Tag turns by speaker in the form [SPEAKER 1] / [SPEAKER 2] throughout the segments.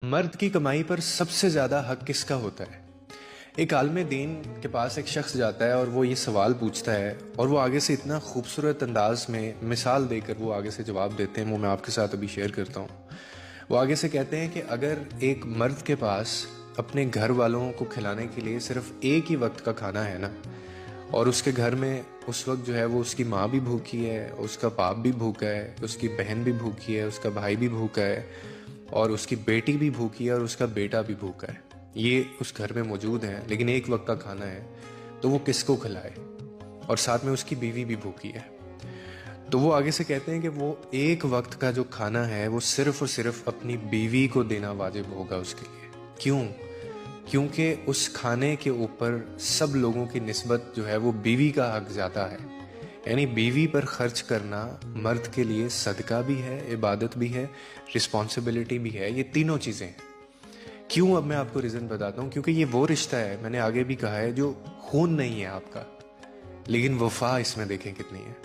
[SPEAKER 1] मर्द की कमाई पर सबसे ज्यादा हक किसका होता है? एक आलमे दीन के पास एक शख्स जाता है और वो ये सवाल पूछता है और वो आगे से इतना खूबसूरत अंदाज में मिसाल देकर वो आगे से जवाब देते हैं, वो मैं आपके साथ अभी शेयर करता हूँ। वो आगे से कहते हैं कि अगर एक मर्द के पास अपने घर वालों को खिलाने के लिए सिर्फ एक ही वक्त का खाना है ना, और उसके घर में उस वक्त जो है वो उसकी माँ भी भूखी है, उसका बाप भी भूखा है, उसकी बहन भी भूखी है, उसका भाई भी भूखा है और उसकी बेटी भी भूखी है और उसका बेटा भी भूखा है, ये उस घर में मौजूद हैं, लेकिन एक वक्त का खाना है, तो वो किसको खिलाए? और साथ में उसकी बीवी भी भूखी है। तो वो आगे से कहते हैं कि वो एक वक्त का जो खाना है वो सिर्फ और सिर्फ अपनी बीवी को देना वाजिब होगा उसके लिए। क्यों? क्योंकि उस खाने के ऊपर सब लोगों की निस्बत जो है वो बीवी का हक ज़्यादा है। यानी बीवी पर खर्च करना मर्द के लिए सदका भी है, इबादत भी है, रिस्पॉन्सिबिलिटी भी है, ये तीनों चीज़ें हैं। क्यों? अब मैं आपको रीज़न बताता हूँ। क्योंकि ये वो रिश्ता है, मैंने आगे भी कहा है, जो खून नहीं है आपका, लेकिन वफा इसमें देखें कितनी है।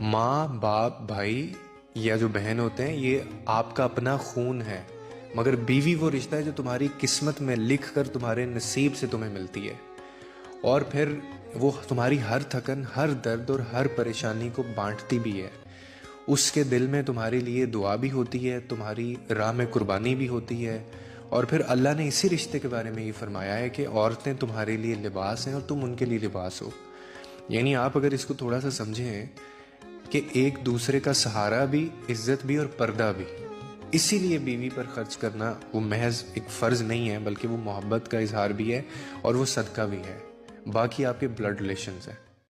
[SPEAKER 1] माँ बाप भाई या जो बहन होते हैं, ये आपका अपना खून है, मगर बीवी वो रिश्ता है जो तुम्हारी किस्मत में लिख कर तुम्हारे नसीब से तुम्हें मिलती है, और फिर वो तुम्हारी हर थकन, हर दर्द और हर परेशानी को बांटती भी है। उसके दिल में तुम्हारे लिए दुआ भी होती है, तुम्हारी राह में कुर्बानी भी होती है। और फिर अल्लाह ने इसी रिश्ते के बारे में ये फरमाया है कि औरतें तुम्हारे लिए लिबास हैं और तुम उनके लिए लिबास हो। यानी आप अगर इसको थोड़ा सा समझें कि एक दूसरे का सहारा भी, इज्जत भी और पर्दा भी। इसीलिए बीवी पर खर्च करना वो महज एक फ़र्ज़ नहीं है, बल्कि वो मोहब्बत का इजहार भी है और वो सदका भी है। बाकी आपके ब्लड रिलेशंस हैं।